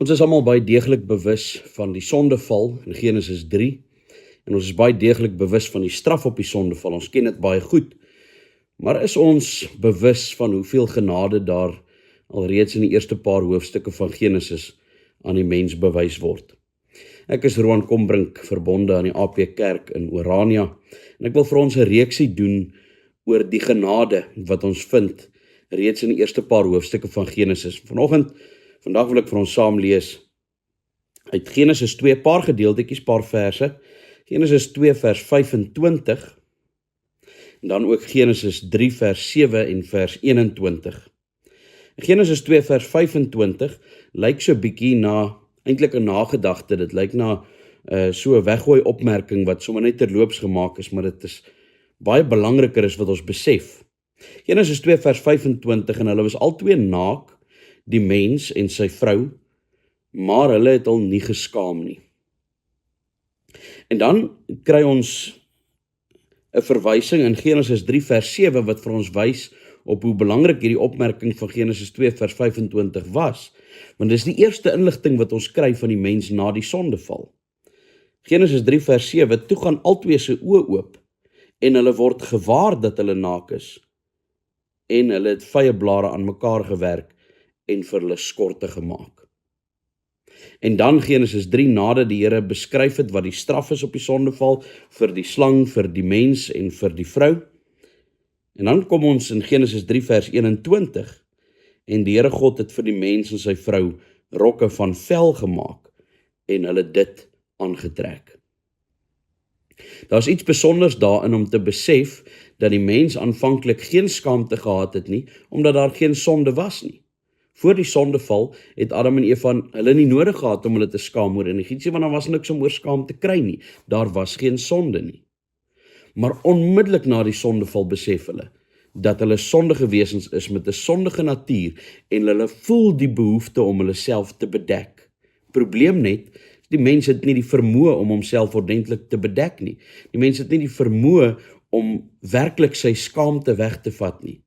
Ons is almal baie deeglik bewus van die sondeval in Genesis 3 en ons is baie deeglik bewus van die straf op die sondeval. Ons ken dit baie goed. Maar is ons bewus van hoeveel genade daar alreeds in die eerste paar hoofstukke van Genesis aan die mens bewys word? Ek is Roan Kombrink, verbonde aan die AP Kerk in Orania, en ek wil vir ons 'n reeksie doen oor die genade wat ons vind reeds in die eerste paar hoofstukke van Genesis. Vandag wil ek vir ons saam lees uit Genesis 2, paar gedeeltetjies, paar verse. Genesis 2 vers 25, en dan ook Genesis 3 vers 7 en vers 21. Genesis 2 vers 25 lyk so bietjie na eintlik 'n nagedagte. Dit lyk na so 'n weggooi opmerking wat sommer net terloops gemaak is, maar dit is baie belangriker as wat ons besef. Genesis 2 vers 25, en hulle was albei naak, die mens en sy vrou, maar hulle het al nie geskaam nie. En dan kry ons 'n verwysing in Genesis 3 vers 7 wat vir ons wys op hoe belangrik hierdie opmerking van Genesis 2 vers 25 was, want dis die eerste inligting wat ons kry van die mens na die sondeval. Genesis 3 vers 7, toe gaan albei se oë oop, en hulle word gewaar dat hulle naak is, en hulle het vyeblare aan mekaar gewerk, en vir hulle skorte gemaak. En dan Genesis 3, nadat die Here beskryf het wat die straf is op die sondeval, vir die slang, vir die mens en vir die vrou. En dan kom ons in Genesis 3 vers 21, en die Here God het vir die mens en sy vrou rokke van vel gemaak, en hulle dit aangetrek. Daar's iets besonders daarin om te besef dat die mens aanvanklik geen skaamte gehad het nie, omdat daar geen sonde was nie. Voor die sondeval het Adam en Eva hulle nie nodig gehad om hulle te skaam oor enigiets, want daar was niks om oor skaam te kry nie. Daar was geen sonde nie. Maar onmiddellik na die sondeval besef hulle dat hulle sondige wesens is met 'n sondige natuur, en hulle voel die behoefte om hulle self te bedek. Probleem net, die mens het nie die vermoë om homself ordentlik te bedek nie. Die mens het nie die vermoë om werklik sy skaamte weg te vat nie.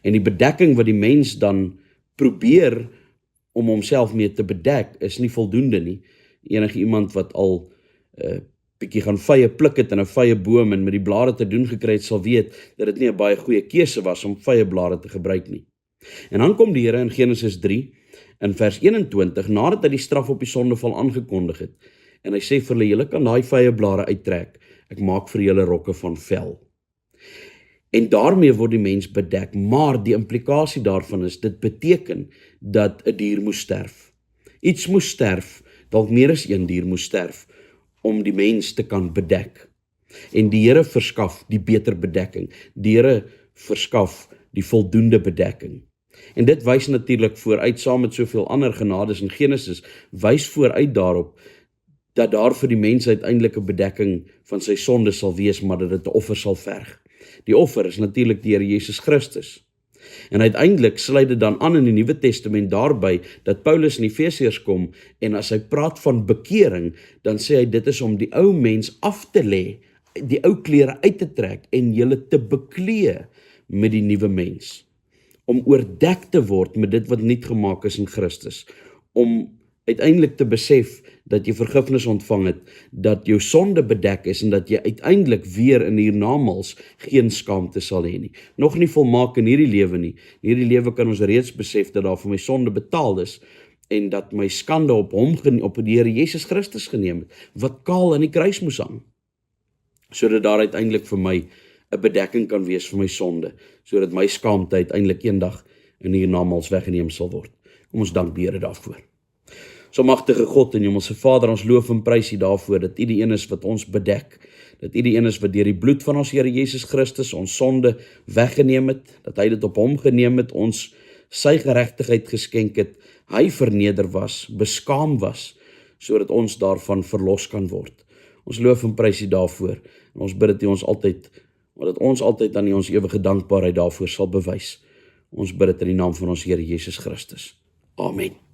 En die bedekking wat die mens dan probeer om homself mee te bedek, is nie voldoende nie. Enige iemand wat al bietjie gaan vye pluk het in 'n vye boom en met die blare te doen gekry het, sal weet dat dit nie 'n baie goeie keuse was om vye blare te gebruik nie. En dan kom die Here in Genesis 3 in vers 21, nadat hy die straf op die sondeval aangekondig het, en hy sê vir hulle, julle kan daai vye blare uittrek, ek maak vir julle rokke van vel. En daarmee word die mens bedek, maar die implikasie daarvan is, dit beteken dat 'n dier moes sterf. Iets moes sterf, dalk meer as een dier moes sterf, om die mens te kan bedek. En die Here verskaf die beter bedekking. Die Here verskaf die voldoende bedekking. En dit wys natuurlik vooruit, saam met soveel ander genades in Genesis, wys vooruit daarop dat daar vir die mens uiteindelik 'n bedekking van sy sonde sal wees, maar dat dit 'n offer sal verg. Die offer is natuurlik die Here Jesus Christus. En uiteindelik sluit dit dan aan in die Nuwe Testament daarby dat Paulus in Efesiërs kom, en as hy praat van bekering, dan sê hy dit is om die ou mens af te lê, die ou klere uit te trek en julle te beklee met die nuwe mens. Om oordek te word met dit wat nuut gemaak is in Christus. Om uiteindelik te besef dat jy vergifnis ontvang het, dat jou sonde bedek is, en dat jy uiteindelik weer in hiernamaals geen skaamte sal hê nie. Nog nie volmaak in hierdie lewe nie. In hierdie lewe kan ons reeds besef dat daar vir my sonde betaal is, en dat my skande op die Here Jesus Christus geneem het, wat kaal aan die kruis moes hang, sodat daar uiteindelik vir my 'n bedekking kan wees vir my sonde, sodat my skaamte uiteindelik eendag in hiernamaals weggeneem sal word. Kom ons dank die Here daarvoor. So magtige God en Hemelse Vader, ons loof en prys U daarvoor dat U die een is wat ons bedek, dat U die een is wat deur die bloed van ons Here Jesus Christus ons sonde weggeneem het, dat Hy dit op Hom geneem het, ons sy geregtigheid geskenk het, Hy verneder was, beskaam was, sodat ons daarvan verlos kan word. Ons loof en prys U daarvoor, en ons bid dat U ons altyd aan U ons ewige dankbaarheid daarvoor sal bewys. Ons bid dit in die naam van ons Here Jesus Christus. Amen.